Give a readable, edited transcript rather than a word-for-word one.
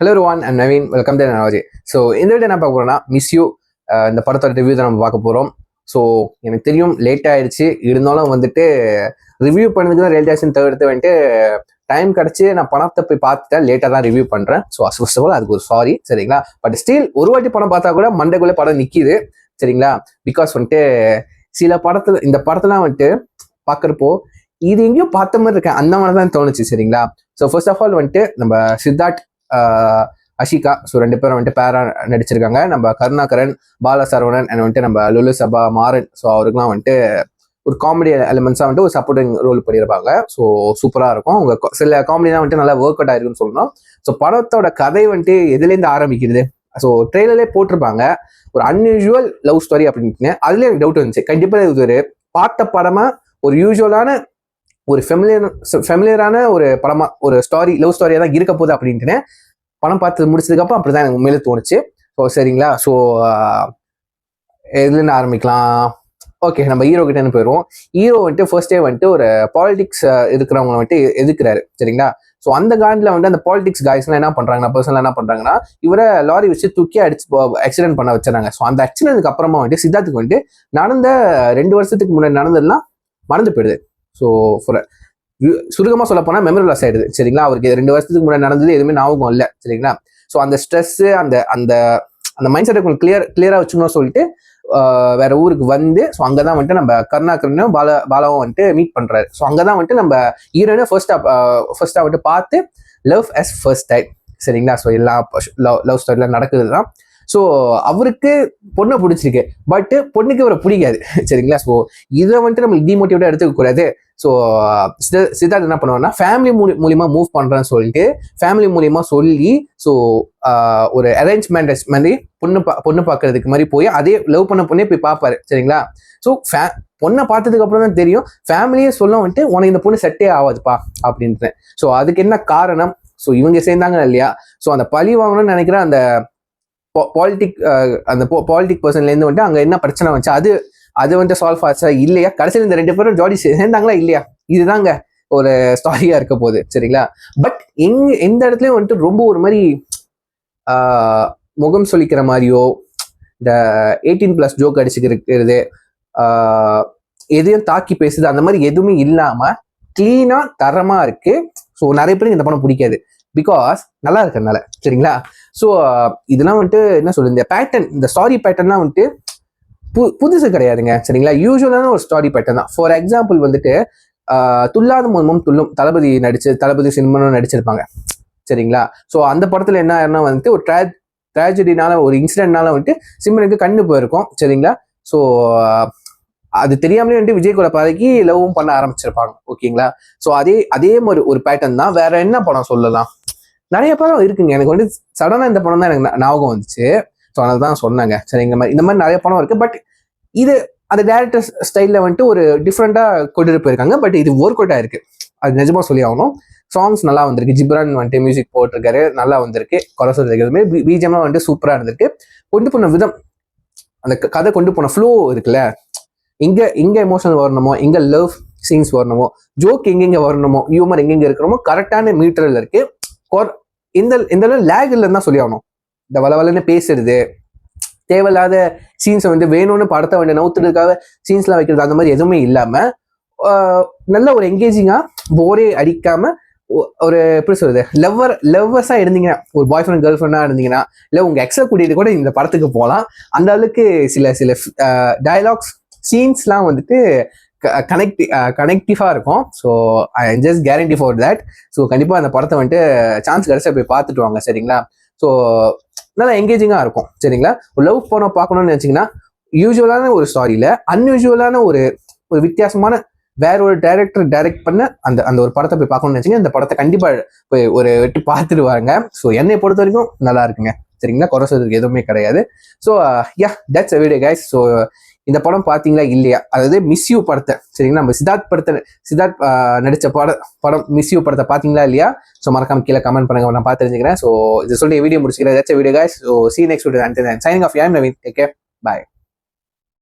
Hello Ruwan and Naveen, welcome to நவாஜி. So இந்த video என்ன பார்க்க போகிறோம்னா மிஸ் யூ இந்த படத்தோட ரிவ்யூ தான் நம்ம பார்க்க போகிறோம். ஸோ எனக்கு தெரியும் லேட் ஆயிடுச்சு, இருந்தாலும் வந்துட்டு ரிவ்யூ பண்ணதுக்கு தான் லேட் ஆயிடுச்சுன்னு தவிர்த்து வந்துட்டு டைம் கிடச்சி நான் பணத்தை போய் பார்த்துட்டேன், லேட்டாக தான் ரிவ்யூ பண்ணுறேன். ஸோ ஃபர்ஸ்ட் ஆஃப் ஆல் அதுக்கு ஒரு சாரி, சரிங்களா? பட் ஸ்டில் ஒரு வாட்டி படம் பார்த்தா கூட மண்டைக்குள்ளே படம் நிற்கிது, சரிங்களா? பிகாஸ் வந்துட்டு சில படத்தில் இந்த படத்தெல்லாம் வந்துட்டு பார்க்குறப்போ இது எங்கேயும் பார்த்த மாதிரி இருக்கேன், அந்த மாதிரி தான் தோணுச்சு, சரிங்களா? ஸோ ஃபர்ஸ்ட் ஆஃப் ஆல் வந்துட்டு நம்ம சித்தார்த் அஷிகா, ஸோ ரெண்டு பேரும் வந்துட்டு பேரா நடிச்சிருக்காங்க. நம்ம கருணாகரன், பாலசரவணன் அண்ட் வந்துட்டு நம்ம லுலு சபா மாறன், ஸோ அவருக்குலாம் வந்துட்டு ஒரு காமெடி எலிமெண்ட்ஸாக வந்துட்டு ஒரு சப்போர்ட்டிங் ரோல் பண்ணியிருப்பாங்க. ஸோ சூப்பராக இருக்கும். அவங்க சில காமெடிலாம் வந்துட்டு நல்லா ஒர்க் அவுட் ஆயிருக்குன்னு சொல்லணும். ஸோ படத்தோட கதை வந்துட்டு எதுலேருந்து ஆரம்பிக்கிறது, ஸோ ட்ரெயிலர்லேயே போட்டிருப்பாங்க ஒரு அன்யூஷுவல் லவ் ஸ்டோரி அப்படின்னு. அதுலேயே எனக்கு டவுட் வந்துச்சு, கண்டிப்பாக இது ஒரு பார்த்த படமா ஒரு யூஸ்வலான ஒரு ஃபெமிலியரான ஒரு படமா ஒரு ஸ்டோரி லவ் ஸ்டோரியாக தான் இருக்க போகுது அப்படின்ட்டு படம் பார்த்து முடிச்சதுக்கப்புறம் அப்படிதான் எனக்கு உண்மையிலே தோணுச்சு. ஸோ சரிங்களா, ஸோ எதுலேருந்து ஆரம்பிக்கலாம்? ஓகே, நம்ம ஹீரோ கிட்டேருந்து போயிடுவோம். ஹீரோ வந்துட்டு ஃபர்ஸ்டே வந்துட்டு ஒரு பாலிடிக்ஸ் இருக்கிறவங்க வந்துட்டு எதுக்குறாரு, சரிங்களா? ஸோ அந்த காண்டில் வந்து அந்த பாலிடிக்ஸ் காய்ஸ்லாம் என்ன பண்ணுறாங்கன்னா, பர்சனலாக என்ன பண்ணுறாங்கன்னா, இவரை லாரி வச்சு தூக்கி அடிச்சு ஆக்சிடென்ட் பண்ண வச்சுறாங்க. ஸோ அந்த ஆக்சிடென்ட்டுக்கு அப்புறமா வந்துட்டு சித்தார்த்துக்கு வந்துட்டு நடந்த 2 வருஷத்துக்கு முன்னாடி நடந்ததுலாம் மறந்து போயிடுது. ஸோ சுருக்கமாக சொல்ல போனால் மெமரி லாஸ் ஆயிடுது, சரிங்களா? அவருக்கு 2 வருஷத்துக்கு முன்னாடி நடந்தது எதுவுமே ஞாபகம் இல்லை, சரிங்களா? ஸோ அந்த ஸ்ட்ரெஸ்ஸு அந்த அந்த அந்த மைண்ட் செட்டை கொஞ்சம் கிளியராக வச்சுக்கணும்னு சொல்லிட்டு வேற ஊருக்கு வந்து, ஸோ அங்கதான் வந்துட்டு நம்ம கருணாகரனும் பாலாவும் வந்துட்டு மீட் பண்றாரு. ஸோ அங்கதான் வந்துட்டு நம்ம ஹீரோனை ஃபர்ஸ்டா வந்துட்டு பார்த்து லவ் அஸ் ஃபர்ஸ்ட் டைம், சரிங்களா? ஸோ எல்லா லவ் ஸ்டோரியில நடக்குது தான். ஸோ அவருக்கு பொண்ணை பிடிச்சிருக்கு, பட் பொண்ணுக்கு அவரை பிடிக்காது, சரிங்களா? ஸோ இதை வந்துட்டு நம்ம டிமோட்டிவேட்டா எடுத்துக்க கூடாது. ஸோ சித்தார்த் என்ன பண்ணுவாங்கன்னா, ஃபேமிலி மூலியமா மூவ் பண்றேன்னு சொல்லிட்டு ஃபேமிலி மூலியமா சொல்லி, ஸோ ஒரு அரேஞ்ச் மேரேஜ் மாதிரி பொண்ணு பார்க்கறதுக்கு மாதிரி போய் அதே லவ் பண்ண பொண்ணே போய் பார்ப்பாரு, சரிங்களா? ஸோ பொண்ணை பார்த்ததுக்கு அப்புறம் தான் தெரியும், ஃபேமிலியே சொல்ல வந்துட்டு உனக்கு இந்த பொண்ணு செட்டே ஆகாதுப்பா அப்படின்ட்டு. ஸோ அதுக்கு என்ன காரணம்? ஸோ இவங்க சேர்ந்தாங்க இல்லையா? ஸோ அந்த பழி வாங்கணும்னு நினைக்கிற அந்த பாலிட்டிக் பர்சன்லேருந்து வந்துட்டு அங்கே என்ன பிரச்சனை வந்துச்சு, அது வந்துட்டு சால்வ் ஆச்சா இல்லையா? கடைசியில் இந்த 2 பேரும் ஜோடி சேர்ந்தாங்களா இல்லையா? இதுதாங்க ஒரு ஸ்டாரியா இருக்க போகுது, சரிங்களா? பட் எந்த இடத்துலயும் வந்துட்டு ரொம்ப ஒரு மாதிரி முகம் சொல்லிக்கிற மாதிரியோ இந்த 18+ ஜோக் அடிச்சுக்கிறது, எதையும் தாக்கி பேசுது, அந்த மாதிரி எதுவுமே இல்லாம கிளீனா தரமா இருக்கு. ஸோ நிறைய பேருக்கு இந்த படம் பிடிக்காது, பிகாஸ் நல்லா இருக்கிறதுனால, சரிங்களா? ஸோ இதெல்லாம் வந்துட்டு என்ன சொல்லுது, இந்த பேட்டர்ன், இந்த ஸ்டாரி பேட்டர்ன்லாம் வந்துட்டு புதுசு கிடையாதுங்க, சரிங்களா? யூஸ்வலான ஒரு ஸ்டாரி பேட்டர்ன் தான். ஃபார் எக்ஸாம்பிள் வந்துட்டு துல்லாத முன்மும் துள்ளும் தளபதி சினிமாவும் நடிச்சிருப்பாங்க, சரிங்களா? ஸோ அந்த படத்துல என்ன ஆயிருன்னா வந்துட்டு ஒரு ட்ராஜடினால ஒரு இன்சிடென்ட்னால வந்துட்டு சிம்ரனுக்கு கண்ணு போயிருக்கும், சரிங்களா? ஸோ அது தெரியாமலே வந்துட்டு விஜய் கூட பாதைக்கு லவ்வும் பண்ண ஆரம்பிச்சிருப்பாங்க, ஓகேங்களா? ஸோ அதே மாதிரி ஒரு பேட்டர்ன் தான். வேற என்ன படம் சொல்லலாம்? நிறைய படம் இருக்குங்க. எனக்கு வந்து சடனா இந்த படம் தான் எனக்கு ஞாபகம் வந்துச்சு. ஸோ அதனால்தான் சொன்னாங்க, சரிங்க. இந்த மாதிரி நிறைய படம் இருக்கு. பட் இது அந்த டேரக்டர் ஸ்டைல்ல வந்துட்டு ஒரு டிஃப்ரெண்டா கொண்டு போயிருக்காங்க. பட் இது ஒர்க் அவுட் ஆயிருக்கு, அது நிஜமா சொல்லி ஆகணும். சாங்ஸ் நல்லா வந்திருக்கு, ஜிப்ரான் வந்துட்டு மியூசிக் போட்டிருக்காரு, நல்லா வந்திருக்கு, குறை சொல்றது எதுவுமே. பிஜிஎம்லாம் வந்துட்டு சூப்பரா இருந்திருக்கு. கொண்டு போன விதம், அந்த கதை கொண்டு போன ஃப்ளோ இருக்குல்ல, எங்க எமோஷனல் வரணுமோ, எங்க லவ் சீன்ஸ் வரணுமோ, ஜோக் எங்கெங்க வரணுமோ, ஹியூமர் எங்கெங்க இருக்கணுமோ கரெக்டான மீட்டர்ல இருக்கு. இந்த லேக் இல்லைன்னு தான் சொல்லி ஆகணும். இந்த வளவலன்னு பேசுறது, தேவையில்லாத சீன்ஸை வந்து வேணும்னு படத்தை வந்து நவுத்துறதுக்காக சீன்ஸ்லாம் வைக்கிறது, அந்த மாதிரி எதுவுமே இல்லாம நல்ல ஒரு என்கேஜிங்கா போரே அடிக்காம ஒரு எப்படி சொல்றது, லவ்வர்ஸா இருந்தீங்கன்னா, ஒரு பாய் ஃப்ரெண்ட் கேர்ள் ஃப்ரெண்டா இருந்தீங்கன்னா, இல்லை உங்க எக்ஸை கூட்டிட்டு கூட இந்த படத்துக்கு போகலாம். அந்த அளவுக்கு சில டயலாக்ஸ் சீன்ஸ்லாம் வந்துட்டு கனெக்டிவா இருக்கும். So I just guarantee for that. So கண்டிப்பா அந்த படத்தை வந்துட்டு சான்ஸ் கிடைச்சா போய் பார்த்துட்டு வாங்க, சரிங்களா? ஸோ நல்லா என்கேஜிங்கா இருக்கும், சரிங்களா? ஒரு லவ் படம் பார்க்கணும்னு நினைச்சீங்கன்னா, யூஸ்வலான ஒரு ஸ்டாரியில அன்யூஸ்வலான ஒரு வித்தியாசமான வேற ஒரு டைரக்ட் பண்ண அந்த ஒரு படத்தை போய் பார்க்கணும்னு நினைச்சீங்கன்னா, இந்த படத்தை கண்டிப்பா போய் ஒரு வெட்டி பார்த்துட்டு வாங்க. ஸோ என்னை பொறுத்த வரைக்கும் நல்லா இருக்குங்க, சரிங்களா? குறை சொல்றதுக்கு எதுவுமே கிடையாது. So yeah, that's a video guys. So இந்த படம் பாத்தீங்களா இல்லையா, அதாவது மிஸ் யூ படத்தை, சரிங்களா? நம்ம சித்தார்த் நடிச்ச படம் மிஸ் யூ படத்தை பாத்தீங்களா இல்லையா? ஸோ மறக்காம கீழே கமெண்ட் பண்ணுங்க, நான் பார்த்து தெரிஞ்சுக்கிறேன். ஸோ இதை சொல்லிட்டு வீடியோ முடிச்சுக்கிறேன். Video guys. So see you next video. Until then, signing off. I am Naveen. Take care. Bye.